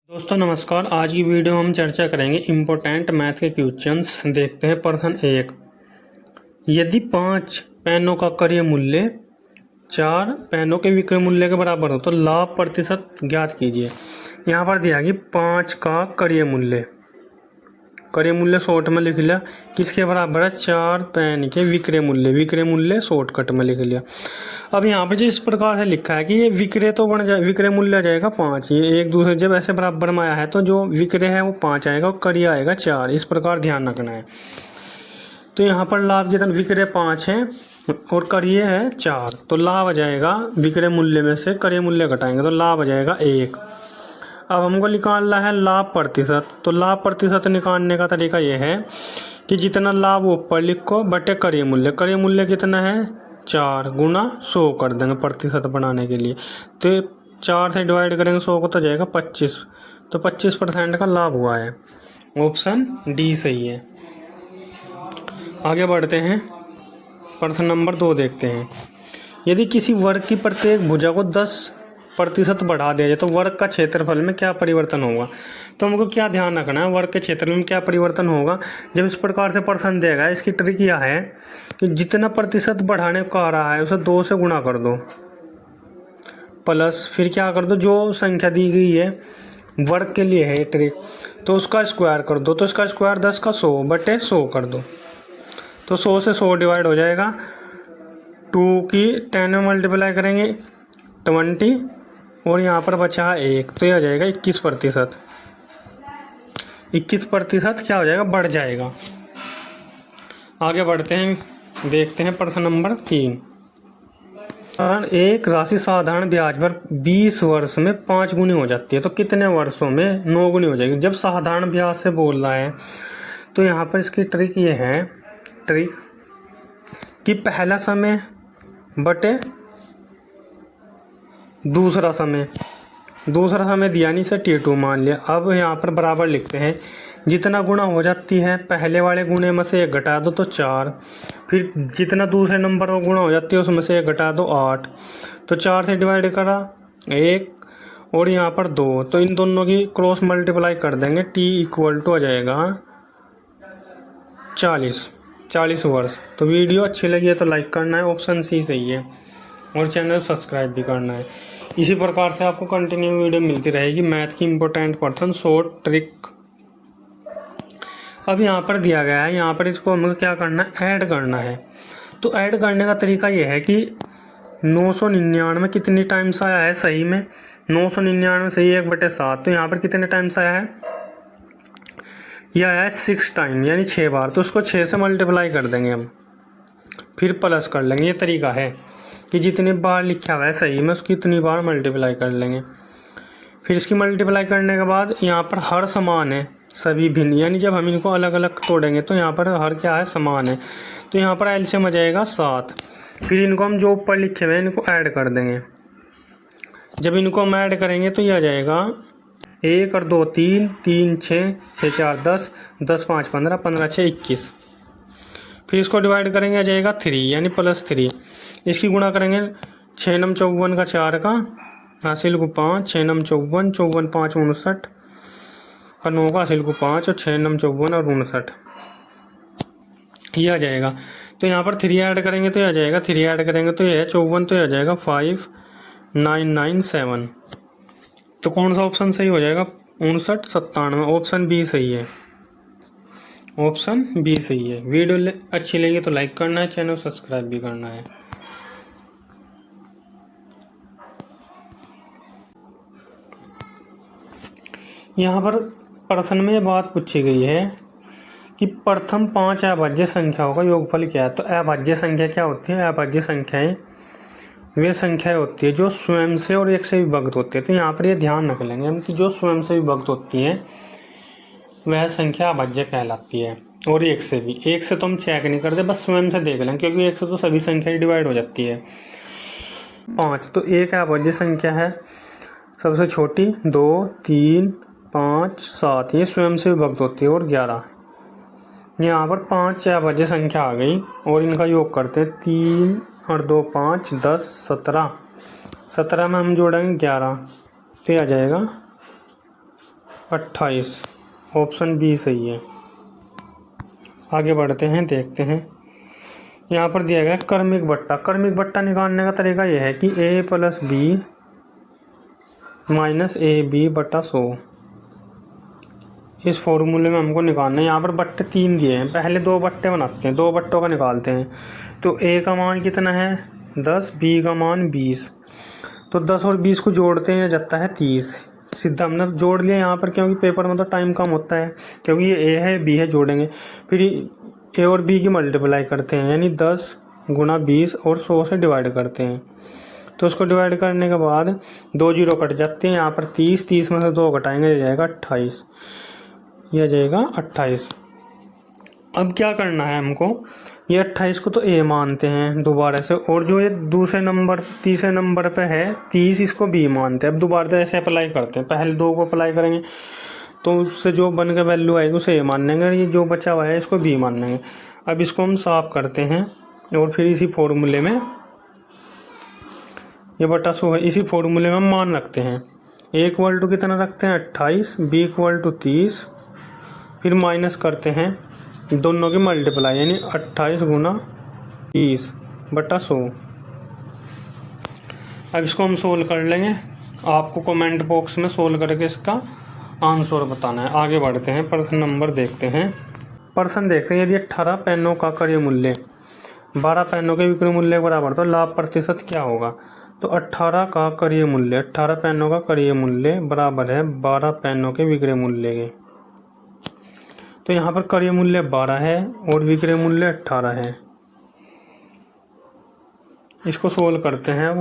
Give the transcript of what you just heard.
दोस्तों नमस्कार। आज की वीडियो में हम चर्चा करेंगे इम्पोर्टेंट मैथ के क्वेश्चंस। देखते हैं प्रश्न 1। यदि 5 पेनों का क्रय मूल्य 4 पेनों के विक्रय मूल्य के बराबर हो तो लाभ प्रतिशत ज्ञात कीजिए। यहाँ पर दिया कि 5 का क्रय मूल्य शॉर्ट में लिख लिया, किसके बराबर है 4 पेन के विक्रय मूल्य शॉर्टकट में लिख लिया। अब यहाँ पर जो इस प्रकार से लिखा है कि ये विक्रय मूल्य आ जाएगा 5, ये एक दूसरे जब ऐसे बराबर में आया है तो जो विक्रय है वो 5 आएगा और क्रय आएगा 4। इस प्रकार ध्यान रखना है। तो यहाँ पर लाभ कितना, विक्रय 5 है और क्रय है 4, तो लाभ आ जाएगा विक्रय मूल्य में से क्रय मूल्य घटाएंगे तो लाभ आ जाएगा 1। अब हमको निकालना है लाभ प्रतिशत। तो लाभ प्रतिशत निकालने का तरीका यह है कि जितना लाभ ऊपर लिखो बटे क्रय मूल्य कितना है 4 गुना 100 कर देंगे प्रतिशत बनाने के लिए। तो 4 से डिवाइड करेंगे 100 को तो जाएगा 25, तो 25% का लाभ हुआ है। ऑप्शन डी सही है। आगे बढ़ते हैं, प्रश्न नंबर 2 देखते हैं। यदि किसी वर्ग की प्रत्येक भुजा को 10% बढ़ा दिया जाए तो वर्ग का क्षेत्रफल में क्या परिवर्तन होगा। तो हमको क्या ध्यान रखना है, वर्ग के क्षेत्रफल में क्या परिवर्तन होगा। जब इस प्रकार से प्रश्न देगा, इसकी ट्रिक यह है कि जितना प्रतिशत बढ़ाने को आ रहा है उसे 2 से गुणा कर दो, प्लस फिर क्या कर दो, जो संख्या दी गई है वर्ग के लिए है ट्रिक, तो उसका स्क्वायर कर दो। तो इसका स्क्वायर 10 का 100 बटे 100 कर दो, तो 100 से 100 डिवाइड हो जाएगा। 2 की 10 में मल्टीप्लाई करेंगे 20 और यहाँ पर बचा है 1, तो यह आ जाएगा 21%। 21% क्या हो जाएगा, बढ़ जाएगा। आगे बढ़ते हैं, देखते हैं प्रश्न नंबर 3। एक राशि साधारण ब्याज पर 20 वर्ष में 5 गुनी हो जाती है तो कितने वर्षों में 9 गुनी हो जाएगी। जब साधारण ब्याज से बोल रहा है तो यहाँ पर इसकी ट्रिक ये है कि पहला समय बटे दूसरा समय दिया नहीं से T2 मान लिया। अब यहाँ पर बराबर लिखते हैं, जितना गुणा हो जाती है पहले वाले गुणे में से 1 घटा दो तो 4, फिर जितना दूसरे नंबर को गुणा हो जाती है उसमें से 1 घटा दो 8, तो 4 से डिवाइड करा 1 और यहाँ पर 2, तो इन दोनों की क्रॉस मल्टीप्लाई कर देंगे। T इक्वल टू आ जाएगा 40 वर्ष। तो वीडियो अच्छी लगी है तो लाइक करना है, ऑप्शन सी सही है, और चैनल सब्सक्राइब भी करना है। इसी प्रकार से आपको कंटिन्यू वीडियो मिलती रहेगी मैथ की इंपॉर्टेंट पर्सन शॉर्ट ट्रिक। अब यहाँ पर दिया गया है, यहाँ पर इसको हमें क्या करना है, ऐड करना है। तो ऐड करने का तरीका ये है कि 999 कितनी टाइम्स आया है सही में, 999 सही 1/7, तो यहाँ पर कितने टाइम्स आया है, यह आया है 6 टाइम यानी 6 बार। तो उसको 6 से मल्टीप्लाई कर देंगे हम, फिर प्लस कर लेंगे। ये तरीका है कि जितनी बार लिखा हुआ है सही में उसकी इतनी बार मल्टीप्लाई कर लेंगे। फिर इसकी मल्टीप्लाई करने के बाद यहाँ पर हर समान है सभी भिन्न, यानी जब हम इनको अलग अलग तोड़ेंगे तो यहाँ पर हर क्या है समान है, तो यहाँ पर एलसीएम आ जाएगा 7। फिर इनको हम जो ऊपर लिखे हुए हैं इनको ऐड कर देंगे। जब इनको हम ऐड करेंगे तो ये आ जाएगा 1 और 2 3, 3 6, 6 4 10, 10 5 15, 15 6 21। फिर इसको डिवाइड करेंगे आ जाएगा 3 यानी +3। इसकी गुणा करेंगे 6 नम 54 का 4 का हासिल को 5, 6 नम 54, 54 5 59 का 9 का हासिल को 5 और 6 नम 54 और 59 ये आ जाएगा। तो यहाँ पर 3 ऐड करेंगे तो ये आ जाएगा, 3 ऐड करेंगे तो ये है 54, तो ये आ जाएगा 5997। तो कौन सा ऑप्शन सही हो जाएगा, 5997। ऑप्शन बी सही है, ऑप्शन बी सही है। वीडियो अच्छी लगी तो लाइक करना है, चैनल सब्सक्राइब भी करना है। यहाँ पर प्रश्न में बात पूछी गई है कि प्रथम 5 अभाज्य संख्याओं का योगफल क्या है। तो अभाज्य संख्या क्या होती है, अभाज्य संख्याएं वे संख्याएं होती है जो स्वयं से और एक से विभक्त होती है। तो यहाँ पर ये ध्यान रख लेंगे हम कि जो स्वयं से विभक्त होती है वह संख्या अभाज्य कहलाती है, और एक से भी, एक से तो हम चेक नहीं करते, बस स्वयं से देख लें, क्योंकि एक से तो सभी संख्याएं डिवाइड हो जाती है। 5 तो एक अभाज्य संख्या है सबसे छोटी, 2 3 5 7 ये स्वयं से विभक्त होती है, और 11 यहाँ पर 5 अभाज्य संख्या आ गई और इनका योग करते हैं। 3 और 2 5 10 17 में हम जोड़ेंगे 11 तो आ जाएगा 28। ऑप्शन बी सही है। आगे बढ़ते हैं, देखते हैं। यहाँ पर दिया गया है क्रमिक बट्टा। क्रमिक बट्टा निकालने का तरीका यह है कि a + b - ab बटा 100। इस फॉर्मूले में हमको निकालना है। यहाँ पर बट्टे 3 दिए हैं, पहले 2 बट्टे बनाते हैं, 2 बट्टों का निकालते हैं। तो a का मान कितना है 10, b का मान 20। तो 10 और 20 को जोड़ते हैं, जाता है 30। सीधा हमने जोड़ लिया यहाँ पर, क्योंकि पेपर में तो टाइम कम होता है, क्योंकि ये a है b है, जोड़ेंगे। फिर a और b की मल्टीप्लाई करते हैं, यानी 10 × 20 और 100 से डिवाइड करते हैं। तो उसको डिवाइड करने के बाद 2 जीरो कट जाते हैं। यहाँ पर 30 में से 2 घटाएंगे, ये जाएगा 28। यह जाएगा 28। अब क्या करना है हमको, ये 28 को तो a मानते हैं दोबारा से, और जो ये तीसरे नंबर पे है 30, इसको b मानते हैं। अब दोबारा से ऐसे अप्लाई करते हैं, पहले 2 को अप्लाई करेंगे तो उससे जो बन के वैल्यू आएगी उसे a मान लेंगे, ये जो बचा हुआ है इसको b मान लेंगे। अब इसको हम साफ करते हैं और फिर इसी फॉर्मूले में ये बटा 100 है, इसी फॉर्मूले में हम मान रखते हैं। a इक्वल टू कितना रखते हैं 28, b इक्वल टू 30, फिर माइनस करते हैं दोनों की मल्टीप्लाई, यानी 28 × 30 बटा 100। अब इसको हम सोल्व कर लेंगे। आपको कमेंट बॉक्स में सोल्व करके इसका आंसर बताना है। आगे बढ़ते हैं, प्रश्न नंबर देखते हैं। प्रश्न देखते हैं, यदि 18 पेनों का क्रय मूल्य 12 पेनों के विक्रय मूल्य के बराबर तो लाभ प्रतिशत क्या होगा। तो 18 का क्रय मूल्य, 18 पेनों का क्रय मूल्य बराबर है 12 पेनों के विक्रय मूल्य के। तो यहाँ पर क्रय मूल्य 12 है और विक्रय मूल्य 18 है। इसको सोल्व करते हैं अब।